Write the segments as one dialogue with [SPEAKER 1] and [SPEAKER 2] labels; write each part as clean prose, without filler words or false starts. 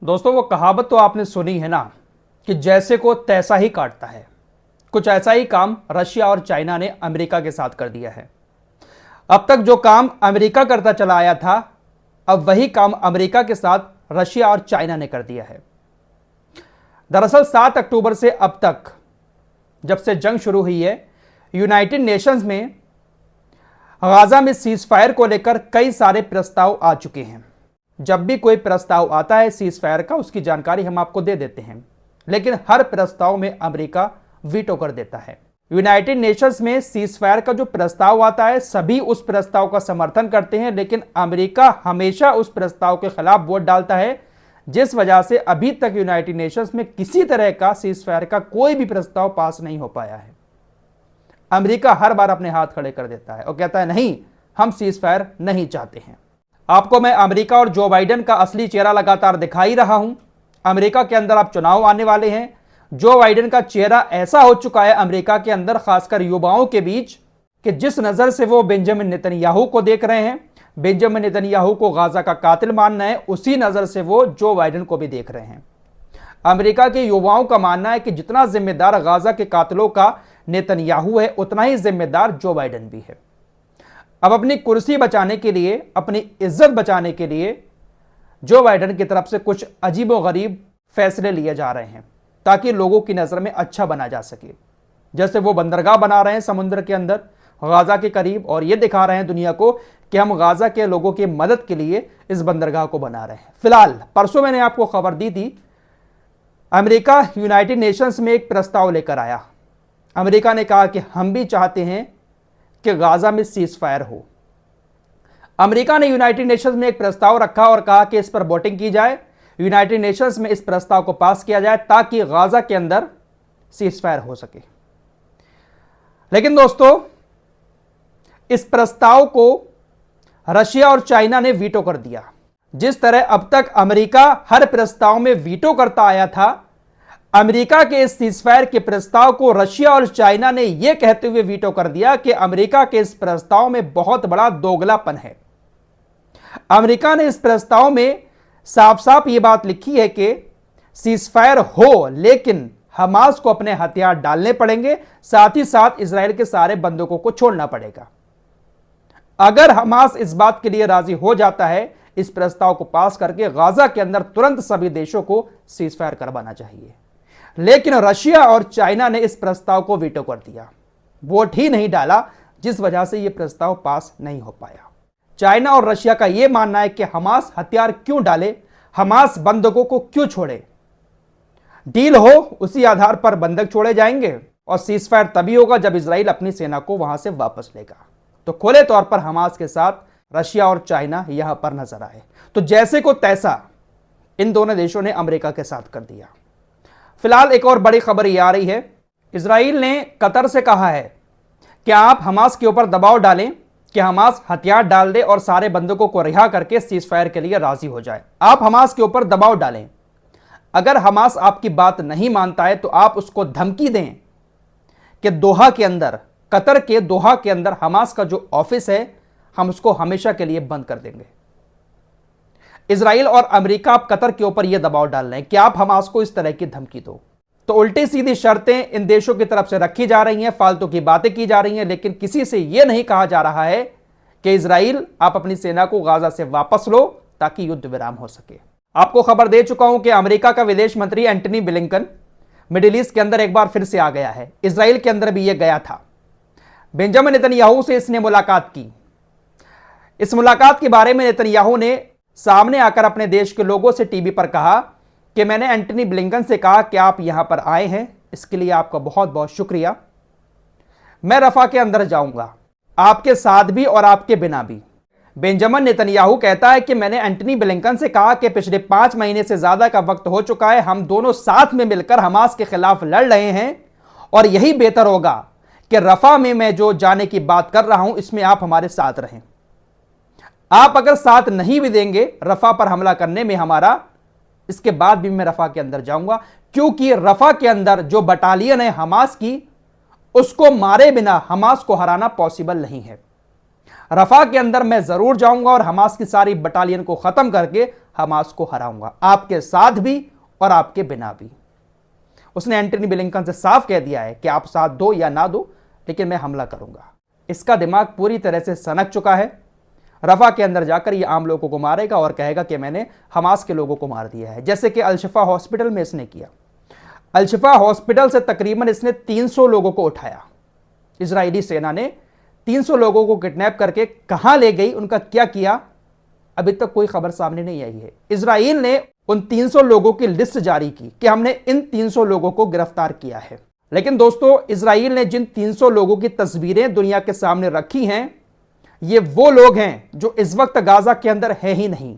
[SPEAKER 1] दोस्तों वो कहावत तो आपने सुनी है ना कि जैसे को तैसा ही काटता है। कुछ ऐसा ही काम रशिया और चाइना ने अमेरिका के साथ कर दिया है। अब तक जो काम अमेरिका करता चला आया था, अब वही काम अमेरिका के साथ रशिया और चाइना ने कर दिया है। दरअसल 7 अक्टूबर से अब तक जब से जंग शुरू हुई है, यूनाइटेड नेशंस में गाजा में सीज फायर को लेकर कई सारे प्रस्ताव आ चुके हैं। जब भी कोई प्रस्ताव आता है सीज फायर का, उसकी जानकारी हम आपको दे देते हैं, लेकिन हर प्रस्ताव में अमेरिका वीटो कर देता है। यूनाइटेड नेशंस में सीज फायर का जो प्रस्ताव आता है, सभी उस प्रस्ताव का समर्थन करते हैं, लेकिन अमेरिका हमेशा उस प्रस्ताव के खिलाफ वोट डालता है, जिस वजह से अभी तक यूनाइटेड नेशंस में किसी तरह का सीज फायर का कोई भी प्रस्ताव पास नहीं हो पाया है। अमेरिका हर बार अपने हाथ खड़े कर देता है और कहता है नहीं, हम सीज फायर नहीं चाहते हैं। आपको मैं अमेरिका और जो बाइडेन का असली चेहरा लगातार दिखा ही रहा हूं। अमेरिका के अंदर अब चुनाव आने वाले हैं। जो बाइडेन का चेहरा ऐसा हो चुका है अमेरिका के अंदर, खासकर युवाओं के बीच, कि जिस नजर से वो बेंजामिन नेतन्याहू को देख रहे हैं, बेंजामिन नेतन्याहू को गाजा का कातिल मानना है, उसी नजर से वो जो बाइडेन को भी देख रहे हैं। अमेरिका के युवाओं का मानना है कि जितना जिम्मेदार गाजा के कातिलों का नेतन्याहू है, उतना ही जिम्मेदार जो बाइडेन भी है। अब अपनी कुर्सी बचाने के लिए, अपनी इज्जत बचाने के लिए जो बाइडेन की तरफ से कुछ अजीबोगरीब फैसले लिए जा रहे हैं ताकि लोगों की नजर में अच्छा बना जा सके। जैसे वो बंदरगाह बना रहे हैं समुद्र के अंदर गाजा के करीब, और ये दिखा रहे हैं दुनिया को कि हम गाजा के लोगों की मदद के लिए इस बंदरगाह को बना रहे हैं। फिलहाल परसों मैंने आपको खबर दी थी, अमेरिका यूनाइटेड नेशंस में एक प्रस्ताव लेकर आया। अमेरिका ने कहा कि हम भी चाहते हैं कि गाजा में सीज फायर हो। अमेरिका ने यूनाइटेड नेशंस में एक प्रस्ताव रखा और कहा कि इस पर वोटिंग की जाए, यूनाइटेड नेशंस में इस प्रस्ताव को पास किया जाए ताकि गाजा के अंदर सीज फायर हो सके। लेकिन दोस्तों, इस प्रस्ताव को रशिया और चाइना ने वीटो कर दिया। जिस तरह अब तक अमेरिका हर प्रस्ताव में वीटो करता आया था, अमेरिका के इस सीजफायर के प्रस्ताव को रशिया और चाइना ने यह कहते हुए वीटो कर दिया कि अमेरिका के इस प्रस्ताव में बहुत बड़ा दोगलापन है। अमेरिका ने इस प्रस्ताव में साफ साफ यह बात लिखी है कि सीजफायर हो, लेकिन हमास को अपने हथियार डालने पड़ेंगे, साथ ही साथ इजराइल के सारे बंदूकों को छोड़ना पड़ेगा। अगर हमास इस बात के लिए राजी हो जाता है, इस प्रस्ताव को पास करके गाजा के अंदर तुरंत सभी देशों को सीजफायर करवाना चाहिए। लेकिन रशिया और चाइना ने इस प्रस्ताव को वीटो कर दिया, वोट ही नहीं डाला, जिस वजह से यह प्रस्ताव पास नहीं हो पाया। चाइना और रशिया का यह मानना है कि हमास हथियार क्यों डाले, हमास बंदूकों को क्यों छोड़े। डील हो, उसी आधार पर बंधक छोड़े जाएंगे और सीजफायर तभी होगा जब इजराइल अपनी सेना को वहां से वापस लेगा। तो खुले तौर पर हमास के साथ रशिया और चाइना यहां पर नजर आए। तो जैसे को तैसा इन दोनों देशों ने अमेरिका के साथ कर दिया। फिलहाल एक और बड़ी खबर यह आ रही है, इजराइल ने कतर से कहा है कि आप हमास के ऊपर दबाव डालें कि हमास हथियार डाल दे और सारे बंदूकों को रिहा करके सीजफायर के लिए राजी हो जाए। आप हमास के ऊपर दबाव डालें। अगर हमास आपकी बात नहीं मानता है तो आप उसको धमकी दें कि दोहा के अंदर, कतर के दोहा के अंदर हमास का जो ऑफिस है, हम उसको हमेशा के लिए बंद कर देंगे। इजराइल और अमेरिका आप कतर के ऊपर यह दबाव डाल रहे हैं कि आप हमास को इस तरह की धमकी दो। तो उल्टी सीधी शर्तें इन देशों की तरफ से रखी जा रही हैं, फालतू की बातें की जा रही हैं, लेकिन किसी से यह नहीं कहा जा रहा है कि इजराइल आप अपनी सेना को गाजा से वापस लो ताकि युद्ध विराम हो सके। आपको खबर दे चुका हूं कि अमेरिका का विदेश मंत्री एंटनी ब्लिंकन मिडिल ईस्ट के अंदर एक बार फिर से आ गया है। इजराइल के अंदर भी यह गया था। बेंजामिन नेतन्याहू से इसने मुलाकात की। इस मुलाकात के बारे में नेतन्याहू ने सामने आकर अपने देश के लोगों से टीवी पर कहा कि मैंने एंटनी ब्लिंकन से कहा कि आप यहां पर आए हैं, इसके लिए आपका बहुत बहुत शुक्रिया। मैं रफा के अंदर जाऊंगा, आपके साथ भी और आपके बिना भी। बेंजामिन नेतन्याहू कहता है कि मैंने एंटनी ब्लिंकन से कहा कि पिछले 5 महीने से ज्यादा का वक्त हो चुका है, हम दोनों साथ में मिलकर हमास के खिलाफ लड़ रहे हैं और यही बेहतर होगा कि रफा में मैं जो जाने की बात कर रहा हूं, इसमें आप हमारे साथ रहें। आप अगर साथ नहीं भी देंगे रफा पर हमला करने में हमारा, इसके बाद भी मैं रफा के अंदर जाऊंगा, क्योंकि रफा के अंदर जो बटालियन है हमास की, उसको मारे बिना हमास को हराना पॉसिबल नहीं है। रफा के अंदर मैं जरूर जाऊंगा और हमास की सारी बटालियन को खत्म करके हमास को हराऊंगा, आपके साथ भी और आपके बिना भी। उसने एंटनी ब्लिंकन से साफ कह दिया है कि आप साथ दो या ना दो, लेकिन मैं हमला करूंगा। इसका दिमाग पूरी तरह से सनक चुका है। रफा के अंदर जाकर ये आम लोगों को मारेगा और कहेगा कि मैंने हमास के लोगों को मार दिया है, जैसे कि अल-शिफा हॉस्पिटल में इसने किया। अल-शिफा हॉस्पिटल से तकरीबन इसने 300 लोगों को उठाया। इजरायली सेना ने 300 लोगों को किडनैप करके कहां ले गई, उनका क्या किया, अभी तक कोई खबर सामने नहीं आई है। इजराइल ने उन 300 लोगों की लिस्ट जारी की कि हमने इन 300 लोगों को गिरफ्तार किया है। लेकिन दोस्तों, इजराइल ने जिन 300 लोगों की तस्वीरें दुनिया के सामने रखी हैं, ये वो लोग हैं जो इस वक्त गाजा के अंदर है ही नहीं,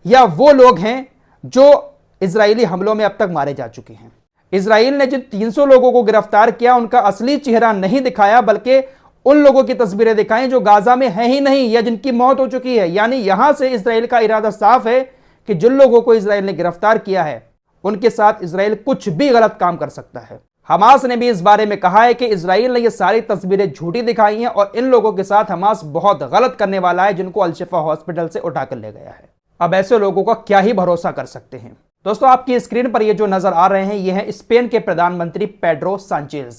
[SPEAKER 1] या वो लोग हैं जो इजरायली हमलों में अब तक मारे जा चुके हैं। इजराइल ने जिन 300 लोगों को गिरफ्तार किया, उनका असली चेहरा नहीं दिखाया, बल्कि उन लोगों की तस्वीरें दिखाई जो गाजा में है ही नहीं या जिनकी मौत हो चुकी है। यानी यहां से इजराइल का इरादा साफ है कि जिन लोगों को इजराइल ने गिरफ्तार किया है, उनके साथ इजराइल कुछ भी गलत काम कर सकता है। हमास ने भी इस बारे में कहा है कि इजराइल ने ये सारी तस्वीरें झूठी दिखाई हैं और इन लोगों के साथ हमास बहुत गलत करने वाला है, जिनको अल-शिफा हॉस्पिटल से उठाकर ले गया है। अब ऐसे लोगों का क्या ही भरोसा कर सकते हैं। दोस्तों, आपकी स्क्रीन पर ये जो नजर आ रहे हैं, ये हैं स्पेन के प्रधानमंत्री पेड्रो सांचेज।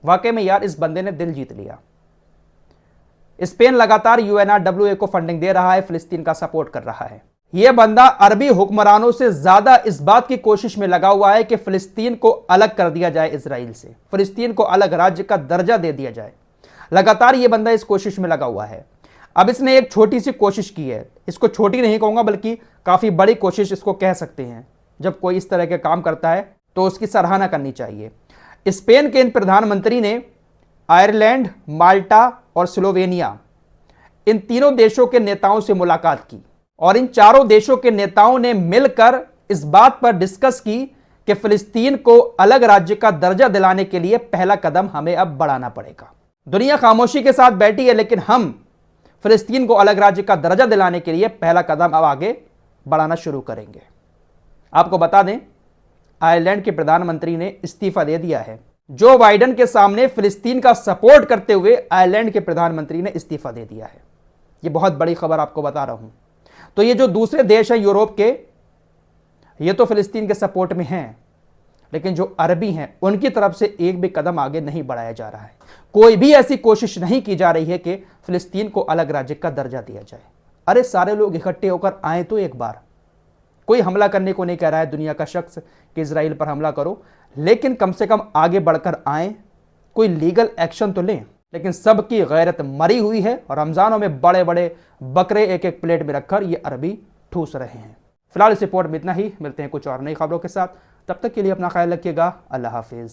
[SPEAKER 1] वाकई में यार, इस बंदे ने दिल जीत लिया। स्पेन लगातार UNRWA को फंडिंग दे रहा है, फिलिस्तीन का सपोर्ट कर रहा है। यह बंदा अरबी हुक्मरानों से ज्यादा इस बात की कोशिश में लगा हुआ है कि फिलिस्तीन को अलग कर दिया जाए इजराइल से, फिलिस्तीन को अलग राज्य का दर्जा दे दिया जाए। लगातार यह बंदा इस कोशिश में लगा हुआ है। अब इसने एक छोटी सी कोशिश की है, इसको छोटी नहीं कहूंगा बल्कि काफी बड़ी कोशिश इसको कह सकते हैं। जब कोई इस तरह के काम करता है तो उसकी सराहना करनी चाहिए। स्पेन के इन प्रधानमंत्री ने आयरलैंड, माल्टा और स्लोवेनिया, इन तीनों देशों के नेताओं से मुलाकात की और इन चारों देशों के नेताओं ने मिलकर इस बात पर डिस्कस की कि फिलिस्तीन को अलग राज्य का दर्जा दिलाने के लिए पहला कदम हमें अब बढ़ाना पड़ेगा। दुनिया खामोशी के साथ बैठी है, लेकिन हम फिलिस्तीन को अलग राज्य का दर्जा दिलाने के लिए पहला कदम अब आगे बढ़ाना शुरू करेंगे। आपको बता दें, आयरलैंड के प्रधानमंत्री ने इस्तीफा दे दिया है। जो बाइडेन के सामने फिलिस्तीन का सपोर्ट करते हुए आयरलैंड के प्रधानमंत्री ने इस्तीफा दे दिया है। यह बहुत बड़ी खबर आपको बता रहा हूं। तो ये जो दूसरे देश हैं यूरोप के, ये तो फिलिस्तीन के सपोर्ट में हैं, लेकिन जो अरबी हैं उनकी तरफ से एक भी कदम आगे नहीं बढ़ाया जा रहा है। कोई भी ऐसी कोशिश नहीं की जा रही है कि फिलिस्तीन को अलग राज्य का दर्जा दिया जाए। अरे सारे लोग इकट्ठे होकर आए तो एक बार। कोई हमला करने को नहीं कह रहा है दुनिया का शख्स कि इजराइल पर हमला करो, लेकिन कम से कम आगे बढ़कर आए, कोई लीगल एक्शन तो लें। लेकिन सबकी गैरत मरी हुई है और रमजानों में बड़े बड़े बकरे एक एक प्लेट में रखकर ये अरबी ठूस रहे हैं। फिलहाल इस रिपोर्ट में इतना ही। मिलते हैं कुछ और नई खबरों के साथ, तब तक के लिए अपना ख्याल रखिएगा। अल्लाह हाफिज।